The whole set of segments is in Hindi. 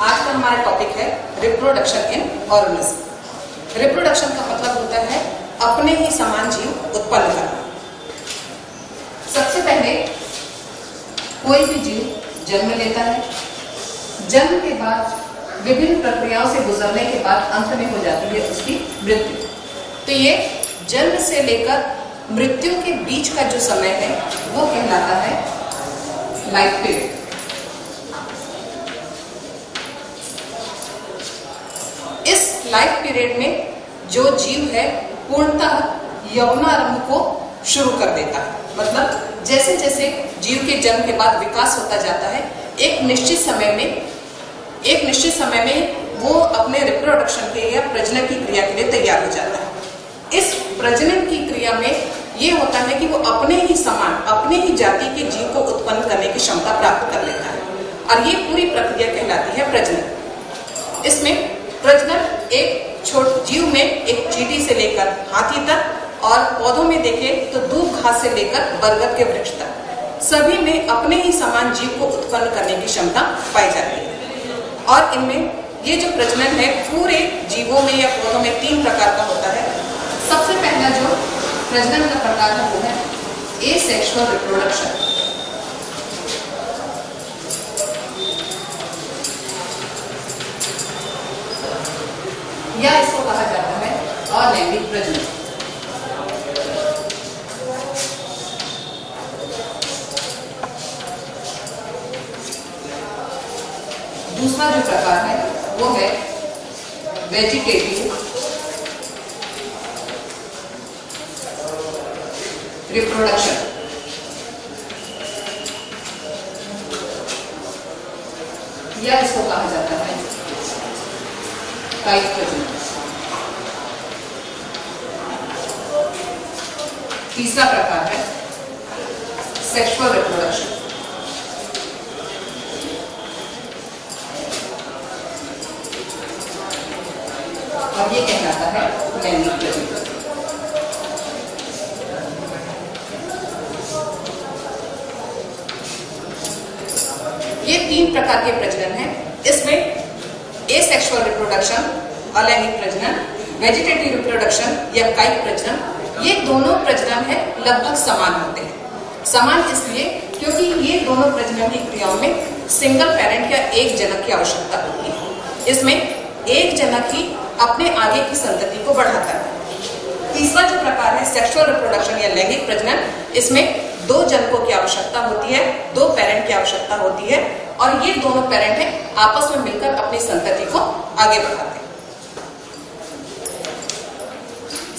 आज का हमारा टॉपिक है रिप्रोडक्शन इन ऑर्गेनिज्म। रिप्रोडक्शन का मतलब होता है अपने ही समान जीव उत्पन्न करना। सबसे पहले कोई भी जीव जन्म लेता है, जन्म के बाद विभिन्न प्रक्रियाओं से गुजरने के बाद अंत में हो जाती है उसकी मृत्यु। तो ये जन्म से लेकर मृत्यु के बीच का जो समय है वो कहलाता है लाइफ पीरियड। इस लाइफ पीरियड में जो जीव है पूर्णतः यौनारंभ को शुरू कर देता है। मतलब जैसे जैसे जीव के जन्म के बाद विकास होता जाता है, एक निश्चित समय में वो अपने रिप्रोडक्शन के या प्रजनन की क्रिया के लिए तैयार हो जाता है। इस प्रजनन की क्रिया में ये होता है कि वो अपने ही समान, अपने ही जाति के जीव को उत्पन्न करने की क्षमता प्राप्त कर लेता है और ये पूरी प्रक्रिया कहलाती है प्रजनन। इसमें प्रजनन एक छोटे जीव में एक चींटी से लेकर हाथी तक और पौधों में देखें तो दूब घास से लेकर बरगद के वृक्ष तक सभी में अपने ही समान जीव को उत्पन्न करने की क्षमता पाई जाती है। और इनमें ये जो प्रजनन है पूरे जीवों में या पौधों में 3 प्रकार का होता है। सबसे पहला जो प्रजनन का प्रकार है वो है एसेक्सुअल रिप्रोडक्शन। या इसको कहा जाता है अलैंगिक प्रजनन। दूसरा जो प्रकार है वो है वेजिटेटिव रिप्रोडक्शन। या इसको कहा जाता है कायिक प्रजनन। तीसरा प्रकार है सेक्सुअल रिप्रोडक्शन। और ये कहलाता है लैंगिक प्रजनन। ये 3 प्रकार के प्रजनन हैं। इसमें एसेक्सुअल रिप्रोडक्शन, अलैंगिक प्रजनन, वेजिटेटिव रिप्रोडक्शन या कायिक प्रजनन, ये दोनों प्रजनन है लगभग समान होते हैं। समान इसलिए क्योंकि ये दोनों प्रजनन की क्रियाओं में सिंगल पेरेंट या एक जनक की आवश्यकता होती है। इसमें एक जनक ही अपने आगे की संतति को बढ़ाता है। तीसरा जो प्रकार है सेक्सुअल रिप्रोडक्शन या लैंगिक प्रजनन, इसमें 2 जनकों की आवश्यकता होती है, 2 पेरेंट की आवश्यकता होती है और ये दोनों पेरेंट है आपस में मिलकर अपनी संतति को आगे बढ़ाते हैं।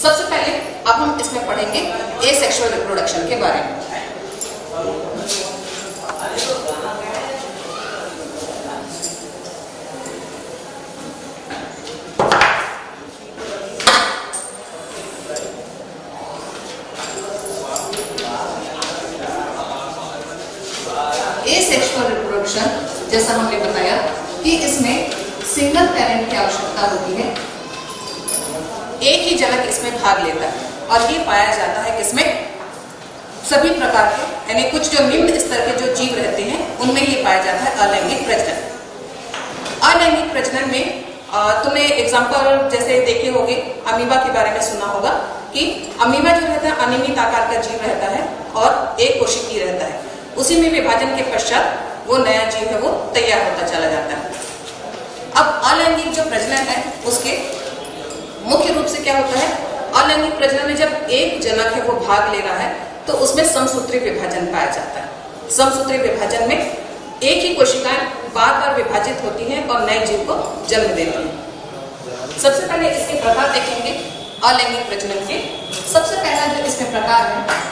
सबसे पहले अब हम इसमें पढ़ेंगे एसेक्सुअल रिप्रोडक्शन के बारे में। एसेक्सुअल रिप्रोडक्शन जैसा हमने बताया कि इसमें सिंगल पेरेंट की आवश्यकता होती है, एक ही जनक इसमें भाग लेता है और ये पाया जाता है कि इसमें सभी प्रकार के यानी कुछ जो निम्न स्तर के जो जीव रहते हैं उनमें ये पाया जाता है अलैंगिक प्रजनन। अलैंगिक प्रजनन में तुमने एग्जाम्पल जैसे देखे होंगे, अमीबा के बारे में सुना होगा कि अमीबा जो रहता है अनियमित आकार का जीव रहता है और एक कोशिकीय रहता है। उसी में विभाजन के पश्चात वो नया जीव है वो तैयार होता चला जाता है। अब अलैंगिक जो प्रजनन है उसके मुख्य रूप से क्या होता है, अलैंगिक प्रजनन में जब एक जनक है वो भाग ले रहा है तो उसमें समसूत्री विभाजन पाया जाता है। समसूत्री विभाजन में एक ही कोशिकाएं बार बार विभाजित होती हैं और नए जीव को जन्म देती हैं। सबसे पहले इसके प्रकार देखेंगे अलैंगिक प्रजनन के। सबसे पहला जो इसमें प्रकार है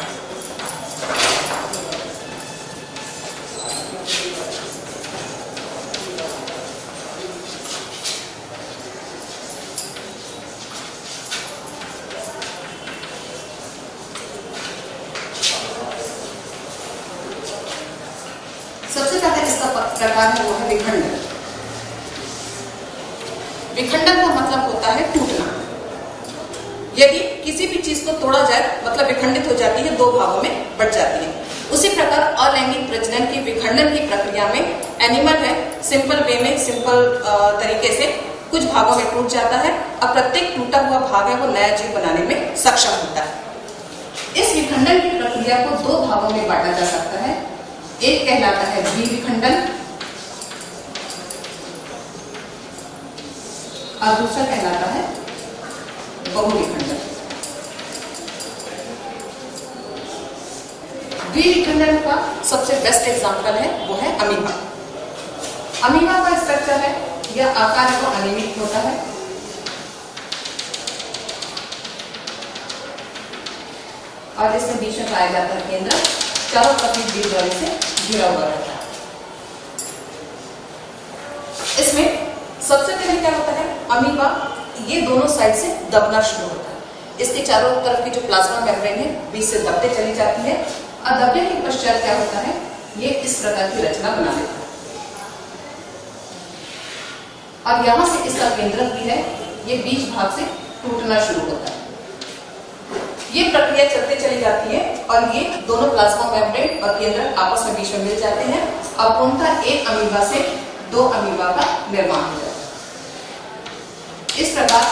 प्रकार है वो है विखंडन। विखंडन का मतलब होता है टूटना। यदि किसी भी चीज को तोड़ा जाए मतलब विखंडित हो जाती है, 2 भागों में बढ़ जाती है। उसी प्रकार अलैंगिक प्रजनन की विखंडन की प्रक्रिया में एनिमल है सिंपल वे में, सिंपल तरीके से कुछ भागों में टूट जाता है और प्रत्येक टूटा हुआ भाग है वो नया जीव बनाने में सक्षम होता है। इस विखंडन की प्रक्रिया को दो भागों में बांटा जा सकता है। एक कहलाता है द्विविखंडन और दूसरा कहलाता है बहुविखंडन। द्विविखंडन का सबसे बेस्ट एग्जांपल है वो है अमीबा। अमीबा का स्ट्रक्चर है यह आकार को अनियमित होता है और इसमें बीच में पाया जाता है केंद्र, चारों तरफ द्वीप द्वार से घिरा हुआ रहता है। इसमें सबसे पहले क्या होता है, अमीबा ये दोनों साइड से दबना शुरू होता है। इसके चारों तरफ की जो प्लाज्मा मेम्ब्रेन है बीच से दबते चली जाती है और दबने के पश्चात क्या होता है, ये इस प्रकार की रचना बना लेता है और यहां से इसका केंद्रक भी है, ये बीच भाग से टूटना शुरू होता है। ये प्रक्रिया चलते चली जाती है और ये दोनों प्लाज्मा मेम्ब्रेन और केंद्रक आपस में बीच में मिल जाते हैं और पूर्णतः एक अमीबा से दो अमीबा का निर्माण हो जाता है। इस प्रकार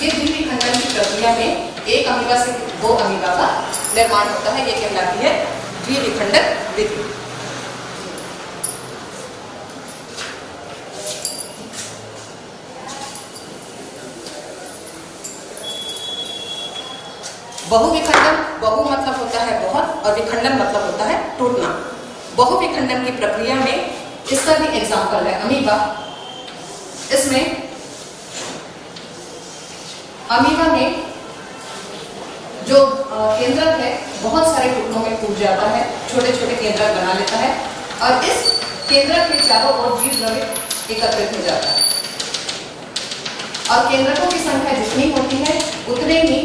ये द्विविखंडन की प्रक्रिया में एक अमीबा से दो अमीबा का निर्माण होता है। ये कहलाती है द्विविखंडन विधि। बहुविखंडन, बहु मतलब होता है बहुत और विखंडन मतलब होता है टूटना। बहुविखंडन की प्रक्रिया में इसका भी एग्जाम्पल है अमीबा। इसमें अमीबा में जो केंद्रक है बहुत सारे टुकड़ों में टूट जाता है, छोटे छोटे केंद्रक बना लेता है और इस केंद्रक के चारों ओर जीवद्रव्य एकत्रित हो जाता है और केंद्रकों की संख्या जितनी होती है उतने ही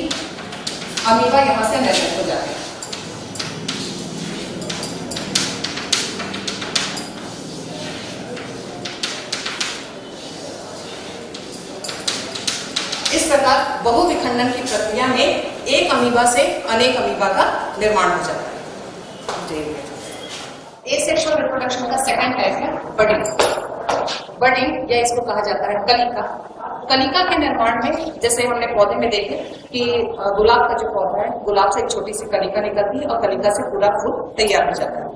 अमीबा यहां से निर्मित हो जाते हैं। इस प्रकार बहुविखंडन की प्रक्रिया में एक अमीबा से अनेक अमीबा का निर्माण हो जाता है। एसेक्सुअल रिप्रोडक्शन का सेकंड टाइप है बडिंग। बडिंग या इसको कहा जाता है कलिका। कलिका के निर्माण में जैसे हमने पौधे में देखे कि गुलाब का जो पौधा है, गुलाब से एक छोटी सी कलिका निकलती है और कलिका से पूरा फूल तैयार हो जाता है।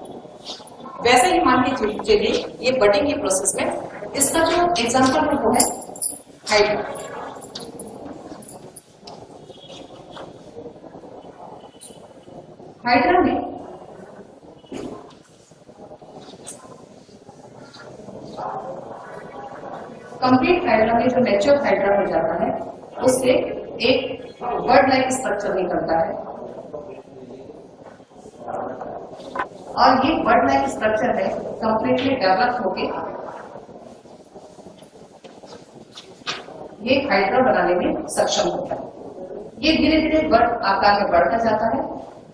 वैसे ही मान के चलिए ये बडिंग की प्रोसेस में इसका जो एग्जाम्पल है वो है हाइड्रा। हाइड्रा में कंप्लीट हाइड्रा में जो मैच्योर हाइड्रा हो जाता है उससे एक बर्ड लाइक स्ट्रक्चर निकलता है और ये बर्ड लाइक स्ट्रक्चर है कंप्लीटली डेवलप होके ये हाइड्रा बनाने में सक्षम होता है। ये धीरे धीरे बर्ड आकार में बढ़ता जाता है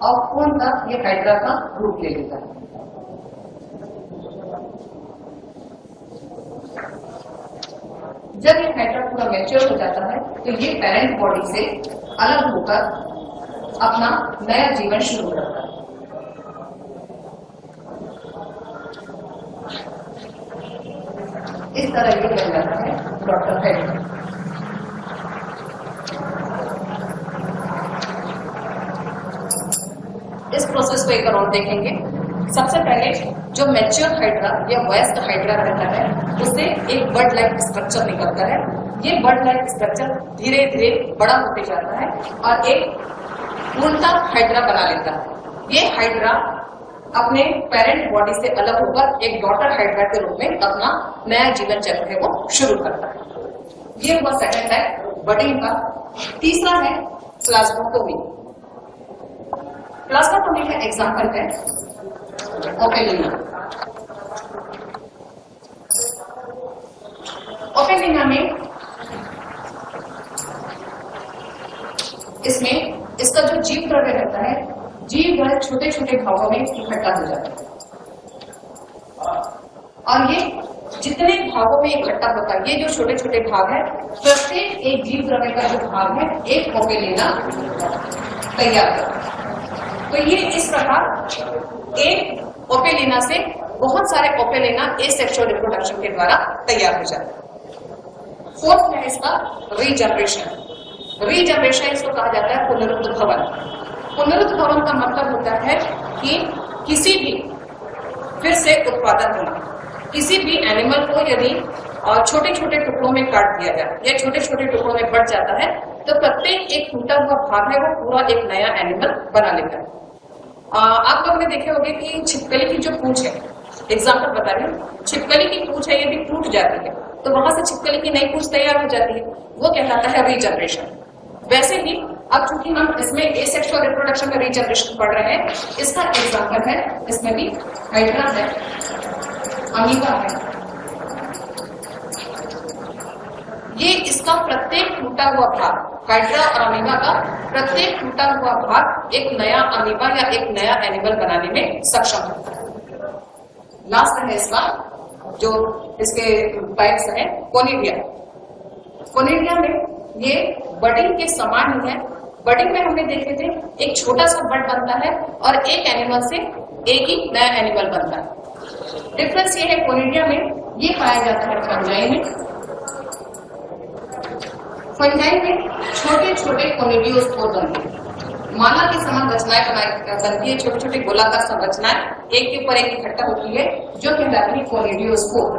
और पूर्णतः ये हाइड्रा का रूप ले लेता है। जब ये हाइड्रा पूरा मैच्योर हो जाता है तो ये पेरेंट बॉडी से अलग होकर अपना नया जीवन शुरू करता है। इस तरह ये कहलाता है डॉक्टर हाइड्रा। इस प्रोसेस को एक और देखेंगे। सबसे पहले जो मैच्योर हाइड्रा या वयस्क हाइड्रा रहता है उससे एक बर्ड लाइक स्ट्रक्चर निकलता है। ये बर्ड लाइक स्ट्रक्चर धीरे धीरे बड़ा होते जाता है और एक पूर्णतः हाइड्रा बना लेता है। ये हाइड्रा अपने पेरेंट बॉडी से अलग होकर एक डॉटर हाइड्रा के रूप में अपना नया जीवन चक्र है वो शुरू करता है। ये हुआ सेकंड टाइप बडिंग का। तीसरा है प्लाज्मोटोमी। प्लाज्मोटोमी का एग्जाम्पल है ओपेलिना। ओपेलिना में इसमें इसका जो जीव द्रव्य रहता है, जीव द्रव्य छोटे छोटे भागों में इकट्ठा हो जाता है और ये जितने भागों में इकट्ठा होता है, ये जो छोटे छोटे भाग है, प्रत्येक एक जीव द्रव्य का जो भाग है एक ओपेलिना तैयार करता है। तो ये इस प्रकार एक ओपेलिना से बहुत सारे ओपेलिना एसेक्सुअल रिप्रोडक्शन के द्वारा तैयार हो जाते हैं। फोर्थ है इसका रीजनरेशन। रीजनरेशन इसको कहा जाता है पुनरुद्भवन। पुनरुद्भवन का मतलब होता है कि किसी भी फिर से उत्पादन होना। किसी भी एनिमल को यदि छोटे छोटे टुकड़ों में काट दिया जाए या छोटे छोटे टुकड़ों में बढ़ जाता है तो प्रत्येक एक टूटा हुआ भाग है वो पूरा एक नया एनिमल बना लेता है। आप लोगों ने देखे होंगे कि छिपकली की जो पूंछ है, एग्जाम्पल बता रही हूँ, छिपकली की पूंछ है यदि टूट जाती है तो वहां से छिपकली की नई पूंछ तैयार हो जाती है, वो कहलाता है रीजनरेशन। वैसे ही अब चूंकि हम इसमें एसेक्सुअल रिप्रोडक्शन में रीजनरेशन पढ़ रहे हैं, इसका एग्जाम्पल है, इसमें भी हाइड्रा है, अमीबा है। ये इसका प्रत्येक टूटा हुआ भाग, हाइड्रा और अमीबा का प्रत्येक टूटा हुआ भाग एक नया अमीबा या एक नया एनिमल बनाने में सक्षम होता है। लास्ट है इसका जो इसके टाइप्स है कोनिडिया। कोनिडिया में ये बडिंग के समान ही है। बडिंग में हमने देखे थे एक छोटा सा बड बनता है और एक एनिमल से एक ही नया एनिमल बनता है। डिफरेंस ये है कोनिडिया में ये पाया जाता है फंजाई में। फंजाई में छोटे छोटे कोनिडियोस्पोर बनते हैं, माला के समान रचनाएं बनती है, छोटे छोटे गोलाकार संरचनाएं एक के ऊपर एक इकट्ठा होती है जो कहलाती है कोनिडियोस्पोर।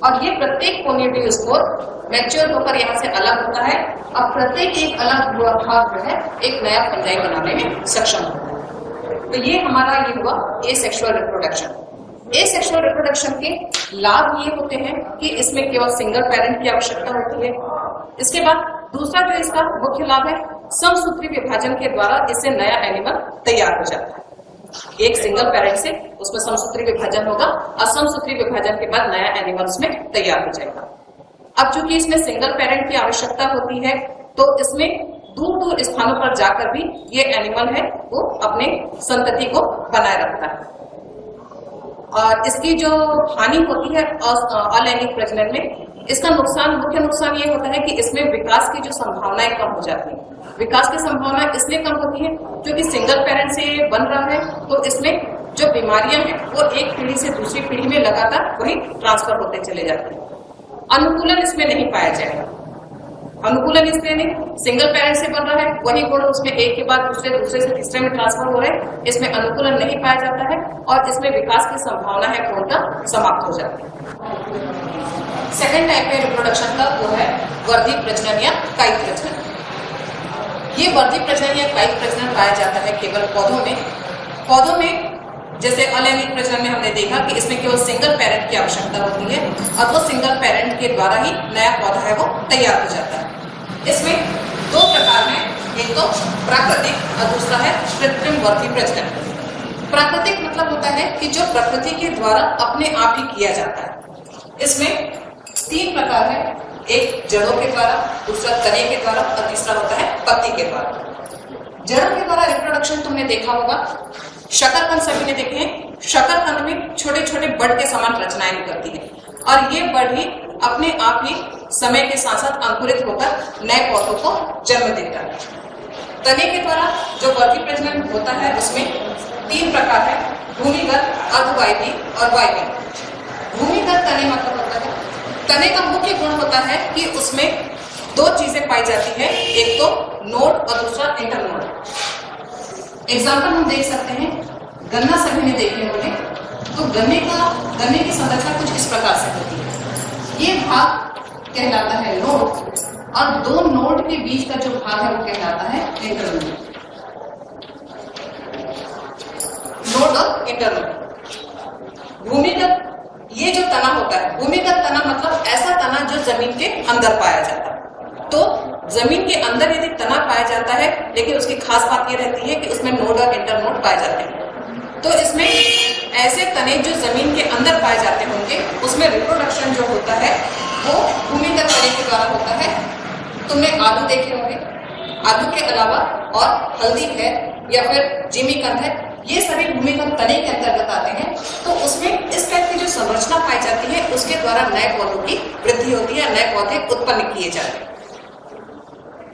और ये प्रत्येक कोनिडियोस्पोर मैच्योर होकर यहाँ से अलग होता है। अब प्रत्येक एक अलग हुआ भाग जो है एक नया फंजाई बनाने में सक्षम होता है। तो ये हमारा ये हुआ एसेक्सुअल रिप्रोडक्शन। एसेक्सुअल रिप्रोडक्शन के लाभ ये होते हैं कि इसमें केवल सिंगल पेरेंट की आवश्यकता होती है। इसके बाद दूसरा जो इसका मुख्य लाभ है, समसूत्री विभाजन के द्वारा इससे नया एनिमल तैयार हो जाता है। एक सिंगल पेरेंट से उसमें समसूत्री विभाजन होगा और समसूत्री विभाजन के बाद नया एनिमल उसमें तैयार हो जाएगा। अब चूंकि इसमें सिंगल पेरेंट की आवश्यकता होती है तो इसमें दूर दूर स्थानों पर जाकर भी ये एनिमल है वो अपने संतति को बनाए रखता है। और इसकी जो हानि होती है अलैंगिक प्रजनन में, इसका नुकसान, मुख्य नुकसान ये होता है कि इसमें विकास की जो संभावनाएं कम हो जाती है। विकास की संभावना इसलिए कम होती है क्योंकि सिंगल पेरेंट से बन रहा है तो इसमें जो बीमारियां हैं वो एक पीढ़ी से दूसरी पीढ़ी में लगातार वही ट्रांसफर होते चले जाते हैं। अनुकूलन इसमें नहीं पाया जाएगा। अनुकूलन इसलिए नहीं, सिंगल पेरेंट से बन रहा है, वही गुण उसमें एक के बाद दूसरे, दूसरे से तीसरे में ट्रांसफर हो रहे हैं, इसमें अनुकूलन नहीं पाया जाता है और इसमें विकास की संभावना है पूर्णतः समाप्त हो जाती है। सेकेंड टाइप है रिप्रोडक्शन का, वो है वर्धी प्रजनन या कायिक प्रजनन। ये वर्धी प्रजनन या कायिक प्रजनन पाया जाता है केवल पौधों में। पौधों में जैसे अलैंगिक प्रजनन में हमने देखा कि इसमें केवल सिंगल पेरेंट की आवश्यकता होती है और वो सिंगल पेरेंट के द्वारा ही नया पौधा है वो तैयार हो जाता है। इसमें दो प्रकार हैं, एक तो प्राकृतिक और दूसरा है कृत्रिम वर्धी प्रजनन। प्राकृतिक मतलब होता है कि जो प्रकृति के द्वारा अपने आप ही किया जाता है। इसमें तीन प्रकार है, एक जड़ों के द्वारा, दूसरा तने के द्वारा और तीसरा होता है पत्ती के द्वारा। जड़ों के द्वारा रिप्रोडक्शन तुमने देखा होगा, शकरकंद सभी ने देखे हैं। शकरकंद में छोटे छोटे बड के समान रचनाएं निकलती है और ये बड ही अपने आप ही समय के साथ साथ अंकुरित होकर नए पौधों को जन्म देता है। तने के द्वारा जो वर्धी प्रजनन होता है उसमें तीन प्रकार है, भूमिगत, अर्धवायवी और वायवी। भूमिगत तने मतलब होता है, तने का मुख्य गुण होता है कि उसमें दो चीजें पाई जाती है, एक तो नोड और दूसरा इंटरनोड। एग्जाम्पल हम देख सकते हैं, गन्ना सभी ने देखे होंगे, तो गन्ने की संरचना कुछ इस प्रकार से होती है। ये भाग कहलाता है नोड और दो नोड के बीच का जो भाग है वो कहलाता है इंटरनोड। नोड और इंटरनोड। भूमिगत, ये जो तना होता है, भूमिगत तना मतलब ऐसा तना जो जमीन के अंदर पाया जाता है। तो जमीन के अंदर यदि तना पाया जाता है, लेकिन उसकी खास बात ये रहती है कि उसमें नोड और इंटरनोड पाए जाते हैं। तो इसमें ऐसे तने जो जमीन के अंदर पाए जाते होंगे उसमें रिप्रोडक्शन जो होता है वो भूमिगत तने के द्वारा होता है। तुमने आलू देखे होंगे, आलू के अलावा और हल्दी है या फिर जिमीकंद है, ये सभी भूमिगत तने के अंतर्गत आते हैं। तो उसमें इस टाइप की जो संरचना पाई जाती है उसके द्वारा नए पौधों की वृद्धि होती है, नए पौधे उत्पन्न किए जाते हैं।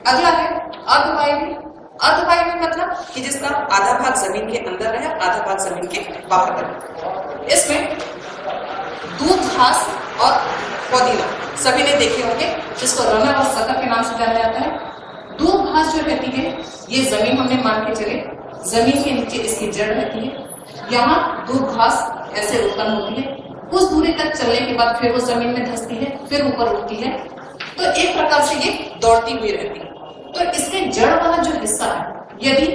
अगला है अर्धवायवी। अर्धवायवी मतलब कि जिसका आधा भाग जमीन के अंदर रहे, आधा भाग जमीन के बाहर रहे। इसमें दूध घास और पुदीना सभी ने देखे होंगे, जिसको रनर और सकर के नाम से जाना जाता है। दूध घास जो रहती है ये जमीन हमने मान के चले, जमीन के नीचे इसकी जड़ रहती है। यहाँ दूध घास ऐसे उत्पन्न होती है, कुछ दूरी तक चलने के बाद फिर वो जमीन में धंसती है, फिर ऊपर उठती है। तो एक प्रकार से ये दौड़ती हुई रहती है। तो इसके जड़ वाला जो हिस्सा है, यदि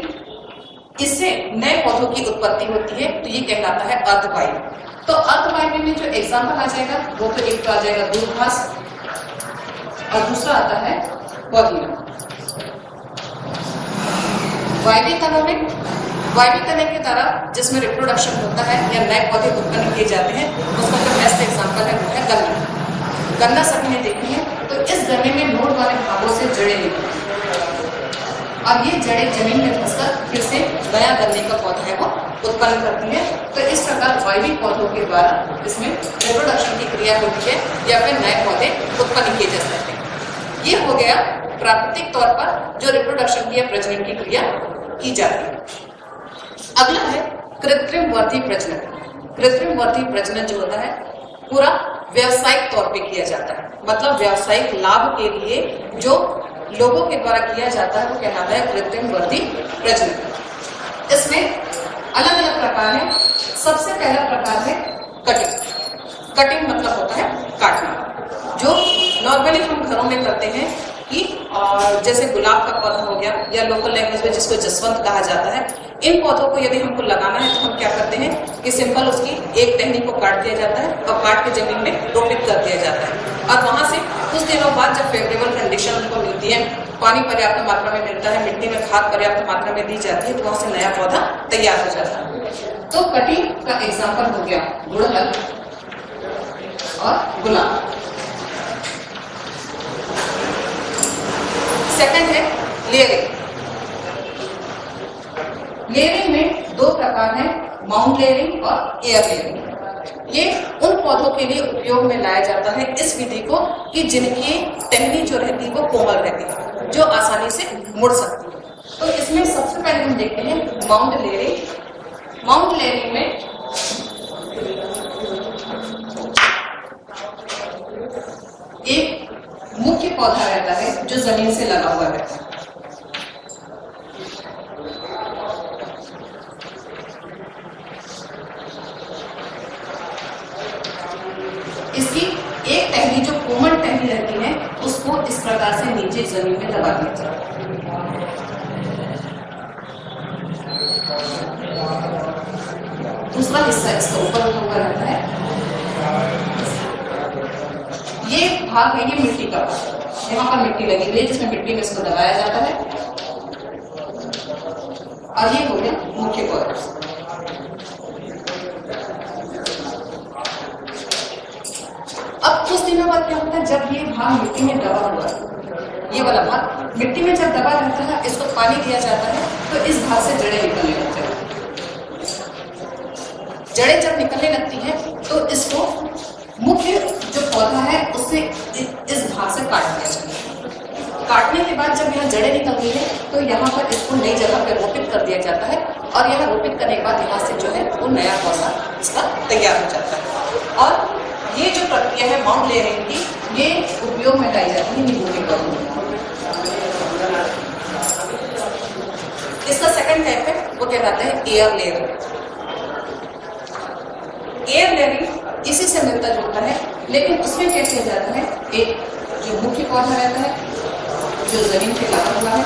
इससे नए पौधों की उत्पत्ति होती है तो ये कहलाता है अर्धवायवी। तो अर्धवायवी में जो एग्जाम्पल आ जाएगा वो तो एक तो आ जाएगा दूध घास और दूसरा आता है पुदीना। वायवी तनों में, वायवी तने के द्वारा जिसमें रिप्रोडक्शन होता है या नए पौधे उत्पन्न किए जाते हैं, उसका जो बेस्ट एग्जाम्पल है वो है गन्ना। गन्ना सभी ने देखी है। तो इस गन्ने में नोड वाले भागों से जड़ें निकलती हैं और ये जड़ें जमीन में धंसकर फिर से नया गन्ने का पौधा है वो उत्पन्न करती है। तो इस प्रकार वायवी पौधों के द्वारा इसमें रिप्रोडक्शन की क्रिया होती है या फिर नए पौधे उत्पन्न किए जा सकते हैं। ये हो गया प्राकृतिक तौर पर जो रिप्रोडक्शन की या प्रजनन की क्रिया की जाती है। अगला है कृत्रिम वर्धी प्रजनन। कृत्रिम वर्धी प्रजनन जो होता है पूरा व्यावसायिक तौर पे किया जाता है, मतलब व्यावसायिक लाभ के लिए जो लोगों के द्वारा किया जाता है वो कहलाता है कृत्रिम वर्धी प्रजनन। इसमें अलग अलग प्रकार है। सबसे पहला प्रकार है कटिंग। कटिंग मतलब होता है काटना, जो नॉर्मली हम घरों में करते हैं कि जैसे गुलाब का पौधा हो गया या लोकल लैंग्वेज में जिसको जसवंत कहा जाता है। इन पौधों को यदि हमको लगाना है तो हम क्या करते हैं कि सिंपल उसकी एक टहनी को काट दिया जाता है और काट के जमीन में रोपित कर दिया जाता है और वहां से कुछ दिनों बाद जब फेवरेबल कंडीशन उनको मिलती है, पानी पर्याप्त मात्रा में मिलता है, मिट्टी में खाद पर्याप्त मात्रा में दी जाती है, तो वहां से नया पौधा तैयार हो जाता है। तो कटिंग का एग्जाम्पल हो गया गुड़हल और गुलाब। सेकंड है लेयरिंग। लेयरिंग में दो प्रकार है, माउंट लेयरिंग और एयर लेयरिंग। ये उन पौधों के लिए उपयोग में लाया जाता है इस विधि को कि जिनकी टहनी जो रहती है वो कोमल रहती है, जो आसानी से मुड़ सकती है। तो इसमें सबसे पहले हम देखते हैं माउंट लेयरिंग। माउंट लेयरिंग में एक मुख्य पौधा रहता है जो जमीन से लगा हुआ रहता है। इसकी एक टहनी जो कोमल टहनी रहती है उसको इस प्रकार से नीचे जमीन में दबा दिया जाता है। दूसरा हिस्सा इसका ऊपर उठा हुआ रहता है। ये भाग है, ये मिट्टी का भाग, यहाँ पर मिट्टी लगी हुई है जिसमें मिट्टी में इसको दबाया जाता है और ये हो गया मुख्य पौधा। अब कुछ दिनों बाद क्या होता है, जब ये भाग मिट्टी में दबा हुआ है, ये वाला भाग मिट्टी में जब दबा रहता है, इसको पानी दिया जाता है तो इस भाग से जड़ें निकलने लगती हैं। जड़ें जब निकलने लगती हैं तो इसको मुख्य जो पौधा है उससे इस भाग से काट दिया जाता है। काटने के बाद जब यहाँ जड़ें निकल गई है तो यहाँ पर इसको नई जगह पर रोपित कर दिया जाता है और यहाँ रोपित करने के बाद यहाँ से जो है वो नया पौधा इसका तैयार हो जाता है। और ये जो प्रक्रिया है माउंट लेयरिंग की, ये उपयोग में लाई जाती है नींबू के पौधों में। इसका सेकंड टाइप है वो कहलाता है एयर लेयरिंग। एयर लेयरिंग इसी से मिलता जुलता है, लेकिन उसमें क्या किया जाता है, एक जो मुख्य पौधा रहता है जो जमीन पे लगा हुआ है,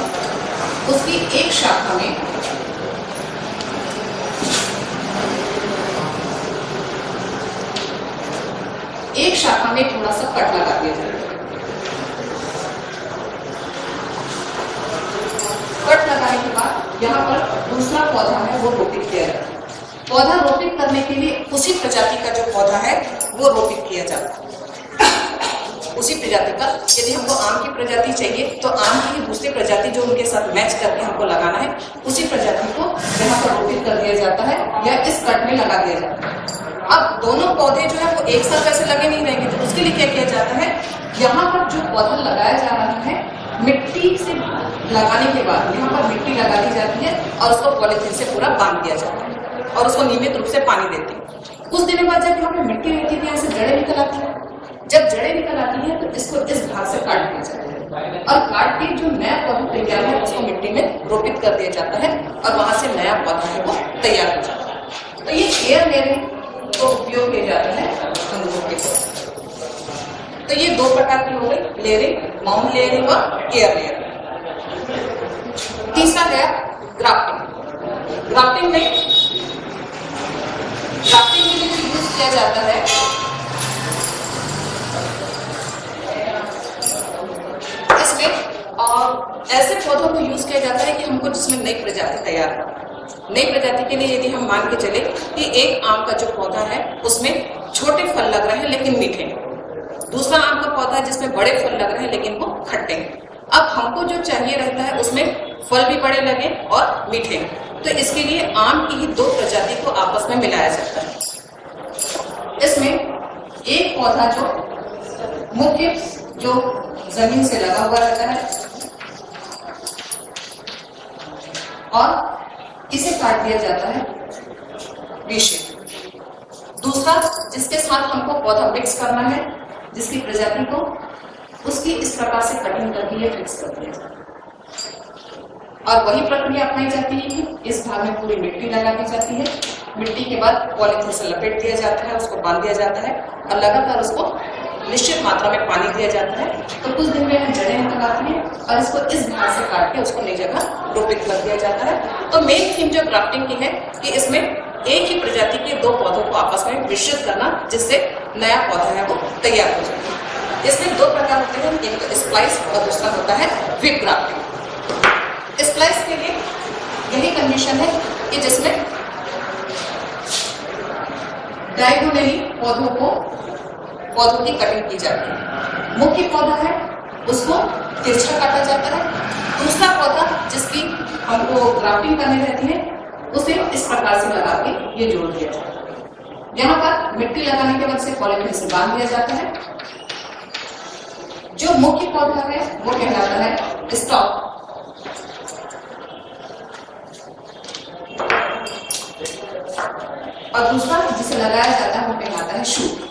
उसकी एक शाखा में थोड़ा सा कट लगा दिया जाता है। कट लगाने के बाद यहाँ पर दूसरा पौधा है वो रोपित किया जाता है। पौधा रोपित करने के लिए उसी प्रजाति का जो पौधा है वो रोपित किया जाता है। उसी प्रजाति का, यदि हमको आम की प्रजाति चाहिए तो आम की दूसरी प्रजाति जो उनके साथ मैच करके हमको लगाना है, उसी प्रजाति को यहाँ पर रोपित कर दिया जाता है या इस कट में लगा दिया जाता है। अब दोनों पौधे जो है वो एक साथ वैसे लगे नहीं रहेंगे, तो उसके लिए क्या किया जाता है, यहाँ पर जो पौधा लगाया जा रहा है मिट्टी से लगाने के बाद यहाँ पर मिट्टी लगा दी जाती है और उसको पॉलीथीन से पूरा बांध दिया जाता है और उसको नियमित रूप से पानी देते हैं। कुछ दिनों बाद जब यहाँ पे मिट्टी रहती है, यहाँ से जड़ें निकल आती है। जब जड़ें निकल आती है तो इसको इस भाग से काट दिया जाता है और काट के जो नया पौधा तैयार है उसको मिट्टी में रोपित कर दिया जाता है और वहां से नया पौधा है वो तैयार हो जाता है। तो ये एयर लेयरिंग को उपयोग किया जाता है अंगूर के तौर। तो ये दो प्रकार की हो गई, लेयरिंग, माउंट लेयरिंग और एयर लेयरिंग। तीसरा है ग्राफ्टिंग। ग्राफ्टिंग में जो यूज किया जाता है इसमें और ऐसे पौधों को यूज किया जाता है कि हमको जिसमें नई प्रजाति तैयार हो। नई प्रजाति के लिए यदि हम मान के चले कि एक आम का जो पौधा है उसमें छोटे फल लग रहे हैं लेकिन मीठे हैं, दूसरा आम का पौधा है जिसमें बड़े फल लग रहे हैं लेकिन वो खट्टे हैं। अब हमको जो चाहिए रहता है उसमें फल भी बड़े लगे और मीठे हैं, तो इसके लिए आम की ही दो प्रजाति को आपस में मिलाया जाता है। इसमें एक पौधा जो मुख्य जो जमीन से लगा हुआ रहता है और इसे काट दिया जाता है विशेष। दूसरा जिसके साथ हमको पौधा मिक्स करना है, जिसकी प्रजाति को उसकी इस प्रकार से कटिंग करके ये फिक्स कर दिया जाता है और वही प्रक्रिया अपनाई जाती है कि इस भाग में पूरी मिट्टी लगा दी जाती है। मिट्टी के बाद पॉलीथीन से लपेट दिया जाता है, उसको बांध दिया जाता है और लगातार उसको निश्चित मात्रा में पानी दिया जाता है। तो कुछ दिन में जड़ें निकल आती है और इसको इस भाग से काट के उसको नई जगह रोपित कर दिया जाता है। तो मेन थीम जो ग्राफ्टिंग की है कि इसमें एक ही प्रजाति के दो पौधों को आपस में मिश्रित करना जिससे नया पौधा है वो तैयार हो जाए। इसमें दो प्रकार होते हैं, एक तो स्प्लाइस और दूसरा होता है व्हीप ग्राफ्टिंग। स्प्लाइस के लिए यही कंडीशन है कि जिसमें डायगोनली पौधों की कटिंग की जाती है। मुख्य पौधा है उसको तिरछा काटा जाता है, दूसरा पौधा जिसकी हमको ग्राफ्टिंग करनी रहती है उसे इस प्रकार से लगा के ये जोड़ दिया जाता है। यहाँ पर मिट्टी लगाने के बाद से पॉलीथीन से बांध दिया जाता है। जो मुख्य पौधा है वो कहलाता है स्टॉक और दूसरा जिसे लगाया जाता है वो कहलाता है शूट।